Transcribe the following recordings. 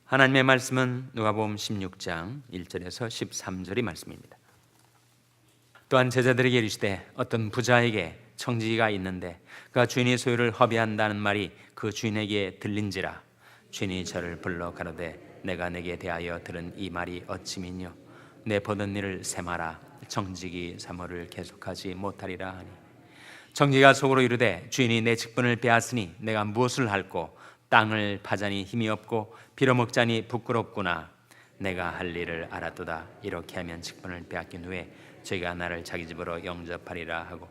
하나님의 말씀은 누가복음 16장 1절에서 13절의 말씀입니다. 또한 제자들에게 이르시되 어떤 부자에게 청지기가 있는데 그가 주인의 소유를 허비한다는 말이 그 주인에게 들린지라. 주인이 저를 불러 가로되 내가 내게 대하여 들은 이 말이 어찌미뇨. 내 버는 일을 세마라. 청지기 사모를 계속하지 못하리라 하니, 청지기가 속으로 이르되 주인이 내 직분을 빼앗으니 내가 무엇을 할꼬. 땅을 파자니 힘이 없고 빌어먹자니 부끄럽구나. 내가 할 일을 알았도다. 이렇게 하면 직분을 빼앗긴 후에 저희가 나를 자기 집으로 영접하리라 하고,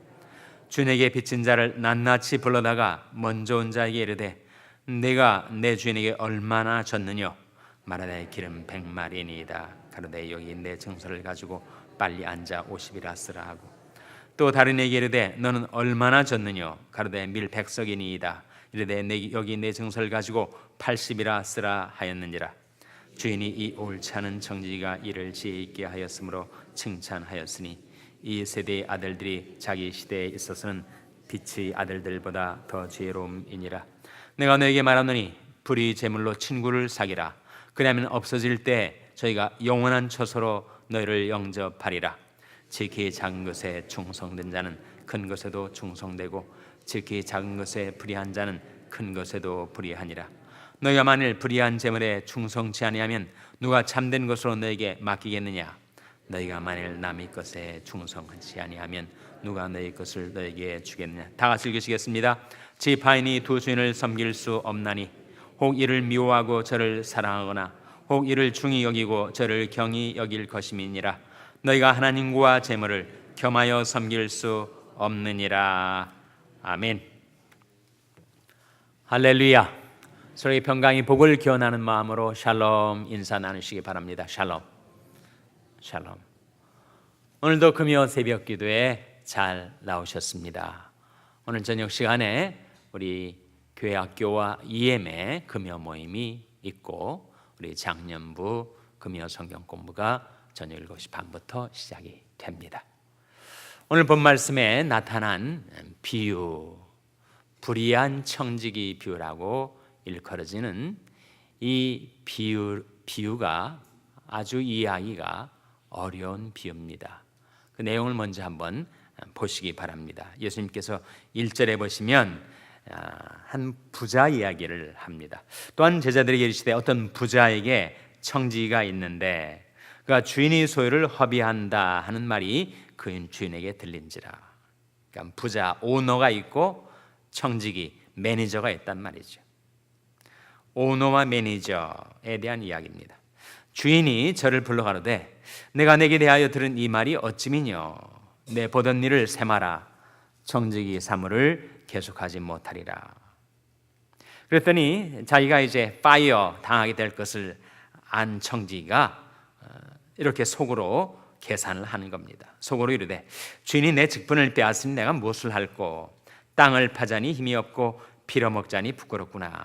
주인에게 빚진 자를 낱낱이 불러다가 먼저 온 자에게 이르되 내가 내 주인에게 얼마나 졌느뇨. 말하되 기름 100마리니이다. 가로되 여기 내 증서를 가지고 빨리 앉아 50이라 쓰라 하고, 또 다른 이에게 이르되 너는 얼마나 졌느뇨. 가로되 밀 100석이니이다. 이르되 여기 내 증서를 가지고 80이라 쓰라 하였느니라. 주인이 이 옳지 않은 청지기가 이를 지혜 있게 하였으므로 칭찬하였으니 이 세대의 아들들이 자기 시대에 있어서는 빛의 아들들보다 더 지혜로움이니라. 내가 너에게 말하노니 불의 제물로 친구를 사귀라. 그러면 없어질 때 저희가 영원한 처소로 너희를 영접하리라. 지극히 작은 것에 충성된 자는 큰 것에도 충성되고 지극히 작은 것에 불의한 자는 큰 것에도 불의하니라. 너희가 만일 불의한 제물에 충성치 아니하면 누가 참된 것으로 너에게 맡기겠느냐. 너희가 만일 남의 것에 충성하지 아니하면 누가 너희 것을 너에게 주겠느냐. 다 같이 읽으시겠습니다. 지파인이 두 주인을 섬길 수 없나니 혹 이를 미워하고 저를 사랑하거나 혹 이를 중히 여기고 저를 경히 여길 것임이니라. 너희가 하나님과 제물을 겸하여 섬길 수 없느니라. 아멘. 할렐루야. 서로의 평강이 복을 기원하는 마음으로 샬롬 인사 나누시기 바랍니다. 샬롬. 샬롬. 오늘도 금요 새벽 기도에 잘 나오셨습니다. 오늘 저녁 시간에 우리 교회 학교와 EM의 금요 모임이 있고 우리 장년부 금요 성경 공부가 저녁 7시 반부터 시작이 됩니다. 오늘 본 말씀에 나타난 비유, 불의한 청지기 비유라고 일컬어지는 이 비유가 아주 이해하기가 어려운 비유입니다. 그 내용을 먼저 한번 보시기 바랍니다. 예수님께서 1절에 보시면 한 부자 이야기를 합니다. 또한 제자들에게 이르시되 어떤 부자에게 청지기가 있는데 그가 주인의 소유를 허비한다 하는 말이 그 주인에게 들린지라. 그러니까 부자 오너가 있고 청지기 매니저가 있단 말이죠. 오너와 매니저에 대한 이야기입니다. 주인이 저를 불러 가로되 내가 내게 대하여 들은 이 말이 어찌미뇨. 내 보던 일을 세마라. 청지기 사물을 계속하지 못하리라. 그랬더니 자기가 이제 파이어 당하게 될 것을 안 청지기가 이렇게 속으로 계산을 하는 겁니다. 속으로 이르되 주인이 내 직분을 빼앗으니 내가 무엇을 할꼬. 땅을 파자니 힘이 없고 빌어먹자니 부끄럽구나.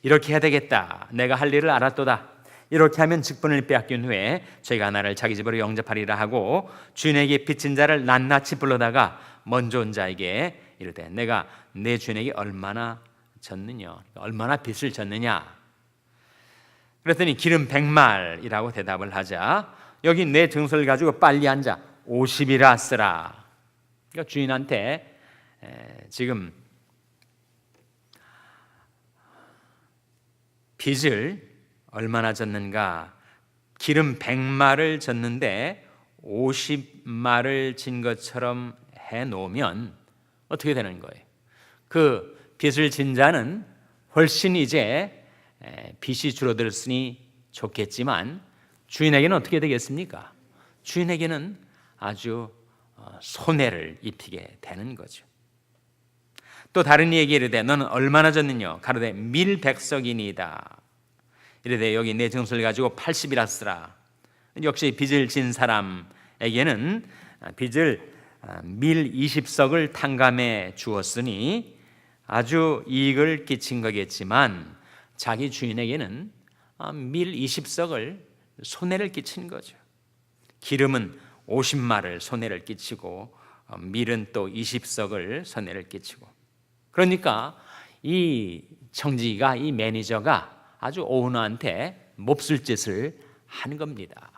이렇게 해야 되겠다. 내가 할 일을 알았도다. 이렇게 하면 직분을 빼앗긴 후에 저희가 나를 자기 집으로 영접하리라 하고, 주인에게 빚진 자를 낱낱이 불러다가 먼저 온 자에게 이르되 내가 내 주인에게 얼마나 졌느냐, 얼마나 빚을 졌느냐. 그랬더니 기름 100말이라고 대답을 하자 여기 내 증서를 가지고 빨리 앉아 50이라 쓰라. 그러니까 주인한테 지금 빚을 얼마나 졌는가, 기름 100말을 졌는데 50말을 진 것처럼 해놓으면 어떻게 되는 거예요? 그 빚을 진 자는 훨씬 이제 빚이 줄어들었으니 좋겠지만 주인에게는 어떻게 되겠습니까? 주인에게는 아주 손해를 입히게 되는 거죠. 또 다른 이에게 이르되 너는 얼마나 졌느냐. 가로되 밀 100석이니이다. 이르되 여기 내 증서를 가지고 80이라 쓰라. 역시 빚을 진 사람에게는 빚을 밀 20석을 탕감해 주었으니 아주 이익을 끼친 거겠지만 자기 주인에게는 밀 20석을 손해를 끼친 거죠. 기름은 50말을 손해를 끼치고 밀은 또 20석을 손해를 끼치고, 그러니까 이 청지기가, 이 매니저가 아주 오너한테 몹쓸 짓을 한 겁니다.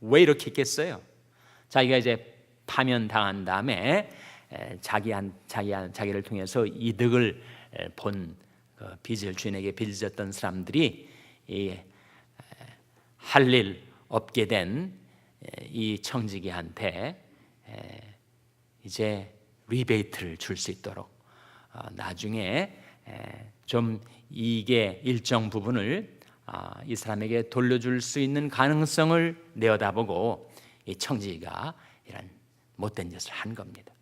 왜 이렇게 했겠어요? 자기가 이제 파면당한 다음에 자기를 통해서 이득을 본 빚을 주인에게 빚졌던 사람들이 할 일 없게 된 이 청지기한테 이제 리베이트를 줄 수 있도록 나중에 좀 이익의 일정 부분을 이 사람에게 돌려줄 수 있는 가능성을 내어다보고 이 청지기가 이런 못된 짓을 한 겁니다.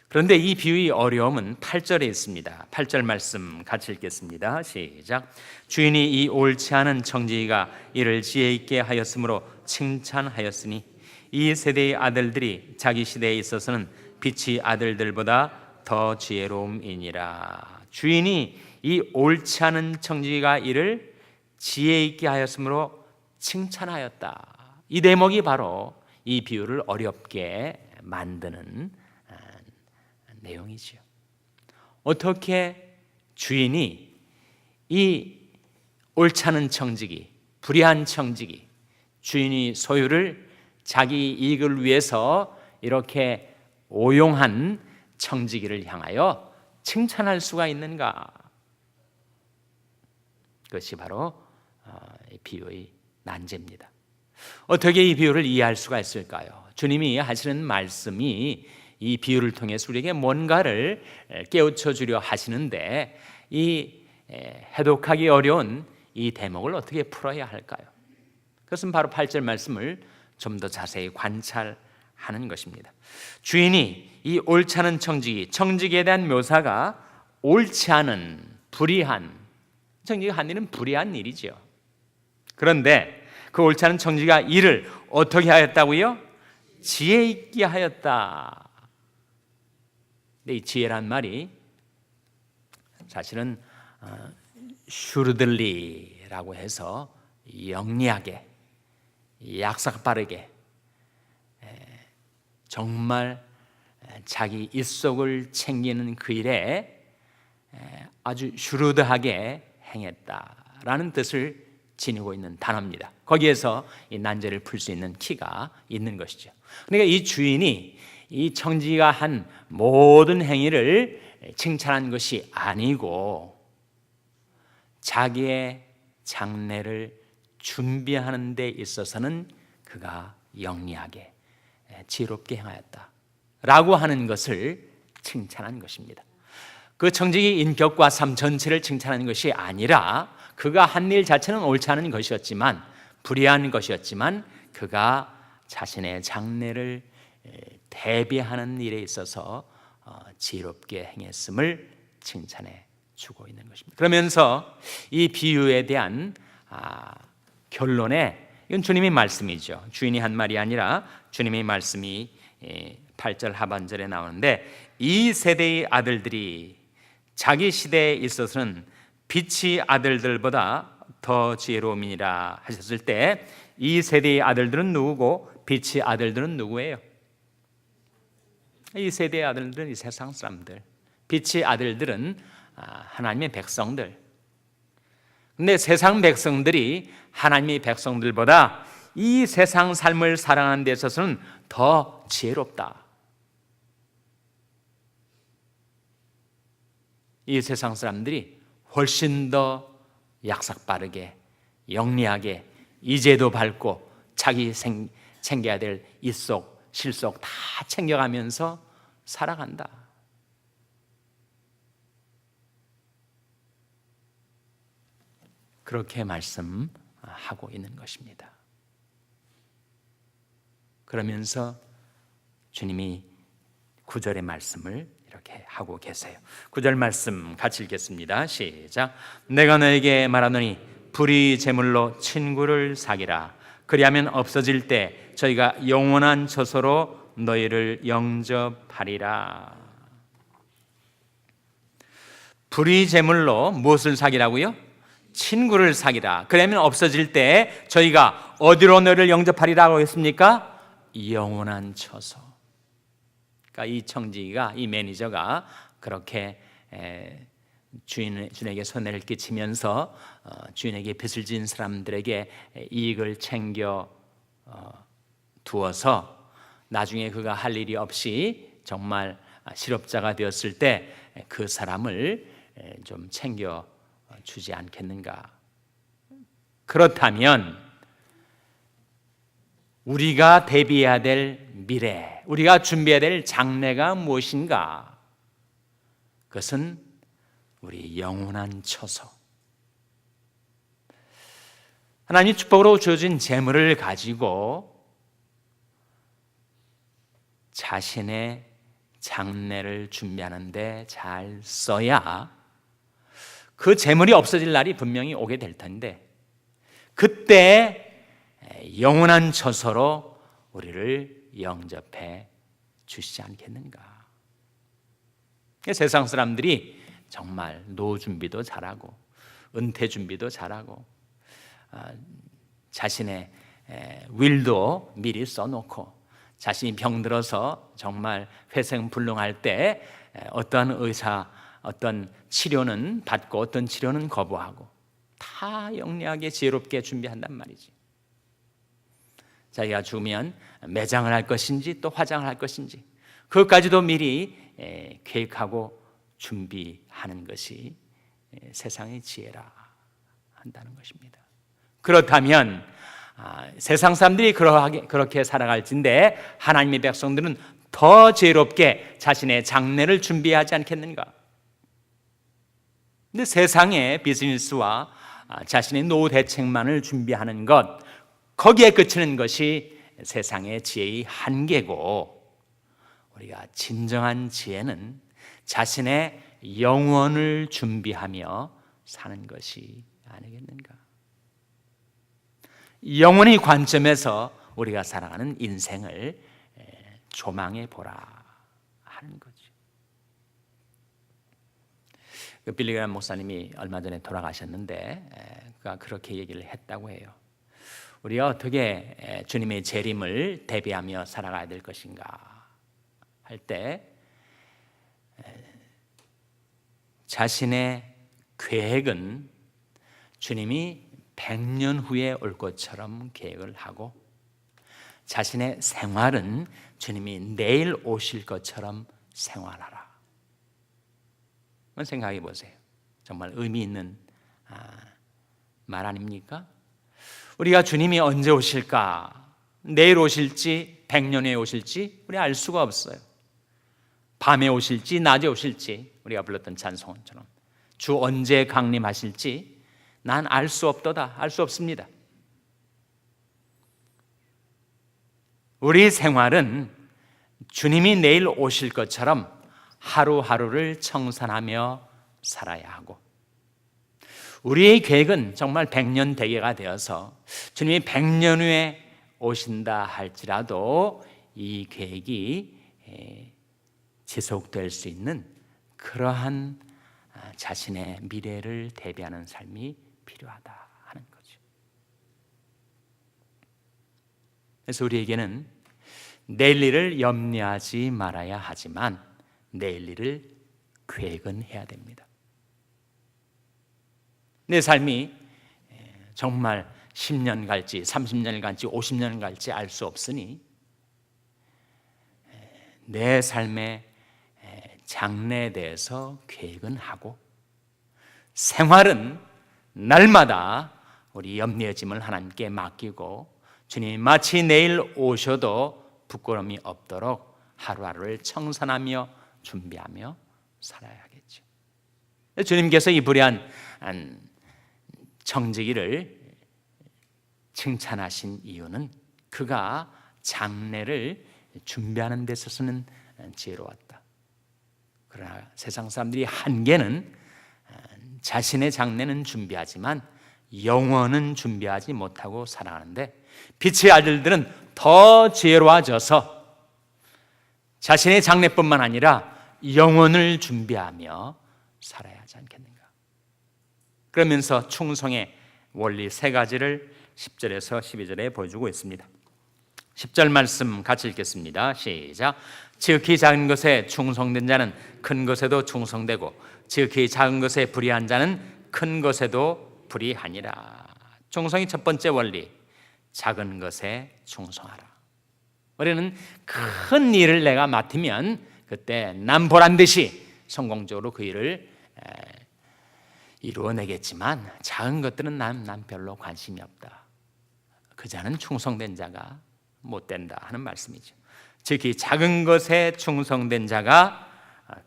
그런데 이 비유의 어려움은 8절에 있습니다. 8절 말씀 같이 읽겠습니다. 시작. 주인이 이 옳지 않은 청지기가 이를 지혜 있게 하였으므로 칭찬하였으니 이 세대의 아들들이 자기 시대에 있어서는 빛이 아들들보다 더 지혜로움이니라. 주인이 이 옳지 않은 청지기가 이를 지혜 있게 하였으므로 칭찬하였다. 이 대목이 바로 이 비유를 어렵게 만드는 내용이지요. 어떻게 주인이 이 옳지 않은 청지기, 불의한 청지기, 주인이 소유를 자기 이익을 위해서 이렇게 오용한 청지기를 향하여 칭찬할 수가 있는가? 그것이 바로 이 비유의 난제입니다. 어떻게 이 비유를 이해할 수가 있을까요? 주님이 하시는 말씀이 이 비유를 통해서 우리에게 뭔가를 깨우쳐 주려 하시는데 이 해독하기 어려운 이 대목을 어떻게 풀어야 할까요? 그것은 바로 8절 말씀을 좀 더 자세히 관찰하는 것입니다. 주인이 이 옳지 않은 청지기에 대한 묘사가 옳지 않은, 불의한, 청지기가 한 일은 불의한 일이죠. 그런데 그 옳지 않은 청지기가 이를 어떻게 하였다고요? 지혜 있게 하였다. 근데 이 지혜란 말이 사실은 슈르들리라고 해서 영리하게, 약삭 빠르게, 정말 자기 입속을 챙기는 그 일에 아주 슈르드하게 행했다라는 뜻을 지니고 있는 단어입니다. 거기에서 이 난제를 풀 수 있는 키가 있는 것이죠. 그러니까 이 주인이 이 청지기가 한 모든 행위를 칭찬한 것이 아니고 자기의 장래를 준비하는 데 있어서는 그가 영리하게 지혜롭게 행하였다 라고 하는 것을 칭찬한 것입니다. 그 청지기 인격과 삶 전체를 칭찬하는 것이 아니라 그가 한 일 자체는 옳지 않은 것이었지만, 불의한 것이었지만 그가 자신의 장래를 대비하는 일에 있어서 지혜롭게 행했음을 칭찬해 주고 있는 것입니다. 그러면서 이 비유에 대한 결론에, 이건 주님의 말씀이죠. 주인이 한 말이 아니라 주님의 말씀이 8절 하반절에 나오는데, 이 세대의 아들들이 자기 시대에 있어서는 빛이 아들들보다 더 지혜로움이니라 하셨을 때, 이 세대의 아들들은 누구고 빛의 아들들은 누구예요? 이 세대의 아들들은 이 세상 사람들, 빛의 아들들은 하나님의 백성들. 근데 세상 백성들이 하나님의 백성들보다 이 세상 삶을 살아가는 데 있어서는 더 지혜롭다. 이 세상 사람들이 훨씬 더 약삭 빠르게, 영리하게, 이제도 밟고 자기 챙겨야 될 입속, 실속 다 챙겨가면서 살아간다. 그렇게 말씀하고 있는 것입니다. 그러면서 주님이 9절의 말씀을 이렇게 하고 계세요. 9절 말씀 같이 읽겠습니다. 시작. 내가 너에게 말하노니 불의 제물로 친구를 사기라. 그리하면 없어질 때 저희가 영원한 처소로 너희를 영접하리라. 불의 제물로 무엇을 사기라고요? 친구를 사기라. 그러면 없어질 때 저희가 어디로 너희를 영접하리라고 했습니까? 영원한 처소. 그러니까 이 청지기가, 이 매니저가 그렇게 주인에게 손해를 끼치면서 주인에게 빚을 진 사람들에게 이익을 챙겨 두어서 나중에 그가 할 일이 없이 정말 실업자가 되었을 때 그 사람을 좀 챙겨 주지 않겠는가? 그렇다면 우리가 대비해야 될 미래, 우리가 준비해야 될 장래가 무엇인가? 그것은 우리 영원한 처소, 하나님 축복으로 주어진 재물을 가지고 자신의 장래를 준비하는데 잘 써야 그 재물이 없어질 날이 분명히 오게 될 텐데, 그때 영원한 처소로 우리를 영접해 주시지 않겠는가? 세상 사람들이 정말 노후 준비도 잘하고 은퇴 준비도 잘하고 자신의 윌도 미리 써놓고 자신이 병들어서 정말 회생불능할 때 어떤 의사, 어떤 치료는 받고 어떤 치료는 거부하고 다 영리하게 지혜롭게 준비한단 말이지. 자기가 죽으면 매장을 할 것인지 또 화장을 할 것인지 그것까지도 미리 계획하고 준비하는 것이 세상의 지혜라 한다는 것입니다. 그렇다면 세상 사람들이 그렇게 살아갈진데 하나님의 백성들은 더 지혜롭게 자신의 장래를 준비하지 않겠는가? 근데 세상의 비즈니스와 자신의 노후 대책만을 준비하는 것, 거기에 그치는 것이 세상의 지혜의 한계고, 우리가 진정한 지혜는 자신의 영혼을 준비하며 사는 것이 아니겠는가? 영혼의 관점에서 우리가 살아가는 인생을 조망해 보라 하는 거죠. 빌리 그레이엄 목사님이 얼마 전에 돌아가셨는데 그가 그렇게 얘기를 했다고 해요. 우리가 어떻게 주님의 재림을 대비하며 살아가야 될 것인가 할 때 자신의 계획은 주님이 100년 후에 올 것처럼 계획을 하고, 자신의 생활은 주님이 내일 오실 것처럼 생활하라. 한번 생각해 보세요. 정말 의미 있는 말 아닙니까? 우리가 주님이 언제 오실까? 내일 오실지 100년 후에 오실지 우리 알 수가 없어요. 밤에 오실지 낮에 오실지, 우리가 불렀던 찬송처럼 주 언제 강림하실지 난 알 수 없도다. 알 수 없습니다. 우리 생활은 주님이 내일 오실 것처럼 하루하루를 청산하며 살아야 하고, 우리의 계획은 정말 100년 대계가 되어서 주님이 100년 후에 오신다 할지라도 이 계획이 지속될 수 있는 그러한 자신의 미래를 대비하는 삶이 필요하다 하는 거죠. 그래서 우리에게는 내일 일을 염려하지 말아야 하지만 내일 일을 계획은 해야 됩니다. 내 삶이 정말 10년 갈지 30년 갈지 50년 갈지 알 수 없으니 내 삶의 장래에 대해서 계획은 하고, 생활은 날마다 우리 염려의 짐을 하나님께 맡기고 주님이 마치 내일 오셔도 부끄러움이 없도록 하루하루를 청산하며 준비하며 살아야 하겠죠. 주님께서 이 불의한 청지기를 칭찬하신 이유는 그가 장래를 준비하는 데 있어서는 지혜로웠다. 그러나 세상 사람들이 한계는 자신의 장래는 준비하지만 영원은 준비하지 못하고 살아가는데, 빛의 아들들은 더 지혜로워져서 자신의 장래뿐만 아니라 영원을 준비하며 살아야 하지 않겠는가? 그러면서 충성의 원리 3가지를 10절에서 12절에 보여주고 있습니다. 10절 말씀 같이 읽겠습니다. 시작. 지극히 작은 것에 충성된 자는 큰 것에도 충성되고 지극히 작은 것에 불의한 자는 큰 것에도 불의하니라. 충성의 첫 번째 원리, 작은 것에 충성하라. 우리는 큰 일을 내가 맡으면 그때 남 보란 듯이 성공적으로 그 일을 이루어내겠지만 작은 것들은 난 별로 관심이 없다. 그 자는 충성된 자가 못 된다 하는 말씀이죠. 특히 작은 것에 충성된 자가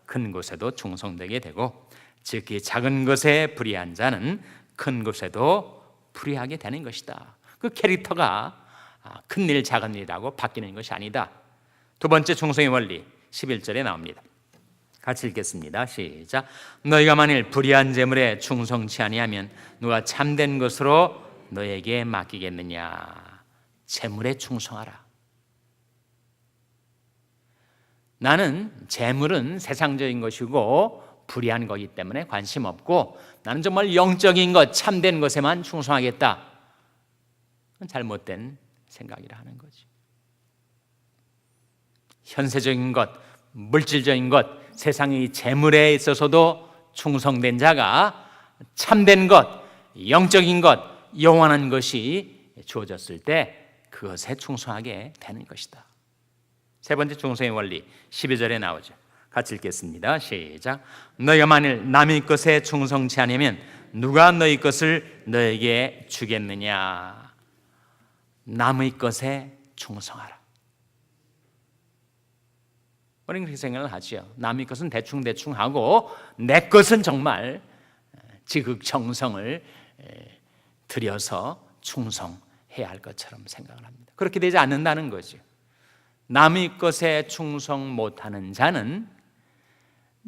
큰 것에도 충성되게 되고, 특히 작은 것에 불의한 자는 큰 것에도 불의하게 되는 것이다. 그 캐릭터가 큰 일 작은 일이라고 바뀌는 것이 아니다. 두 번째 충성의 원리 11절에 나옵니다. 같이 읽겠습니다. 시작. 너희가 만일 불의한 재물에 충성치 아니하면 누가 참된 것으로 너에게 맡기겠느냐. 재물에 충성하라. 나는 재물은 세상적인 것이고 불의한 거기 때문에 관심 없고, 나는 정말 영적인 것, 참된 것에만 충성하겠다. 잘못된 생각이라 하는 거지. 현세적인 것, 물질적인 것, 세상의 재물에 있어서도 충성된 자가 참된 것, 영적인 것, 영원한 것이 주어졌을 때 그것에 충성하게 되는 것이다. 세 번째 충성의 원리 12절에 나오죠. 같이 읽겠습니다. 시작. 너희가 만일 남의 것에 충성치 않으면 누가 너희 것을 너에게 주겠느냐. 남의 것에 충성하라. 우리는 그렇게 생각을 하죠. 남의 것은 대충 하고 내 것은 정말 지극정성을 들여서 충성해야 할 것처럼 생각을 합니다. 그렇게 되지 않는다는 거죠. 남의 것에 충성 못하는 자는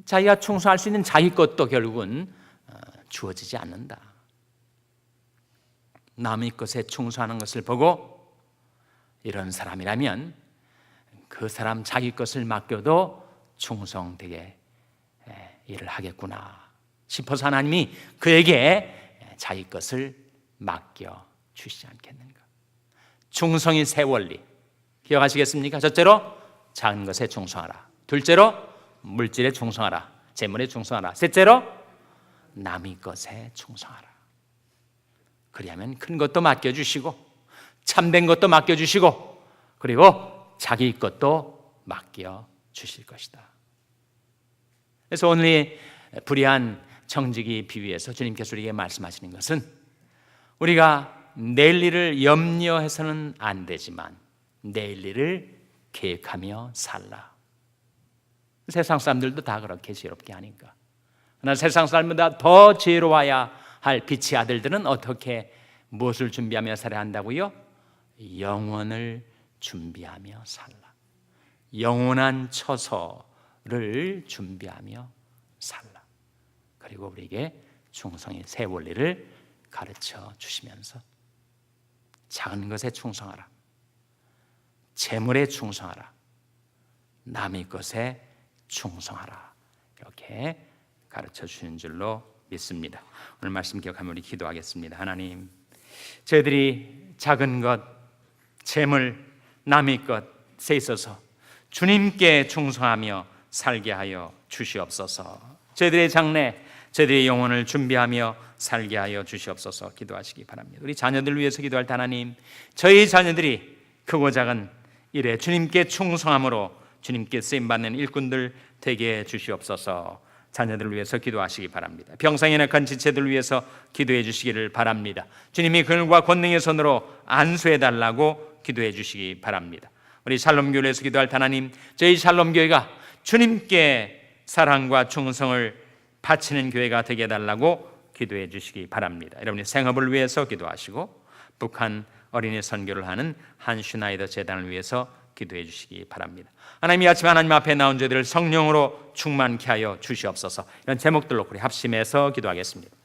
자기가 충성할 수 있는 자기 것도 결국은 주어지지 않는다. 남의 것에 충성하는 것을 보고 이런 사람이라면 그 사람 자기 것을 맡겨도 충성되게 일을 하겠구나 싶어서 하나님이 그에게 자기 것을 맡겨 주시지 않겠는가. 충성의 세 원리 기억하시겠습니까? 첫째로 작은 것에 충성하라. 둘째로 물질에 충성하라. 재물에 충성하라. 셋째로 남의 것에 충성하라. 그리하면 큰 것도 맡겨주시고 참된 것도 맡겨주시고 그리고 자기 것도 맡겨주실 것이다. 그래서 오늘 불의한 청지기 비유에서 주님께서 우리에게 말씀하시는 것은 우리가 내일 일을 염려해서는 안 되지만 내일 일을 계획하며 살라. 세상 사람들도 다 그렇게 지혜롭게 하니까. 그러나 세상 사람보다 더 지혜로워야 할 빛의 아들들은 어떻게 무엇을 준비하며 살아야 한다고요? 영원을 준비하며 살라. 영원한 처소를 준비하며 살라. 그리고 우리에게 충성의 세 원리를 가르쳐 주시면서 작은 것에 충성하라. 재물에 충성하라. 남의 것에 충성하라. 이렇게 가르쳐 주시는 줄로 믿습니다. 오늘 말씀 기억하며 우리 기도하겠습니다. 하나님, 저희들이 작은 것, 재물, 남의 것에 있어서 주님께 충성하며 살게 하여 주시옵소서. 저희들의 장래, 저희들의 영혼을 준비하며 살게 하여 주시옵소서. 기도하시기 바랍니다. 우리 자녀들 위해서 기도할 때 하나님, 저희 자녀들이 크고 작은 일에 주님께 충성함으로 주님께 쓰임받는 일꾼들 되게 해 주시옵소서. 자녀들을 위해서 기도하시기 바랍니다. 병상에 낙한 지체들 위해서 기도해 주시기를 바랍니다. 주님이 그들과 권능의 손으로 안수해 달라고 기도해 주시기 바랍니다. 우리 샬롬교회를 위해서 기도할 때 하나님, 저희 샬롬교회가 주님께 사랑과 충성을 바치는 교회가 되게 해달라고 기도해 주시기 바랍니다. 여러분의 생업을 위해서 기도하시고 북한 어린이 선교를 하는 한슈나이더 재단을 위해서 기도해 주시기 바랍니다. 하나님, 이 아침 하나님 앞에 나온 저희들을 성령으로 충만케 하여 주시옵소서. 이런 제목들로 우리 합심해서 기도하겠습니다.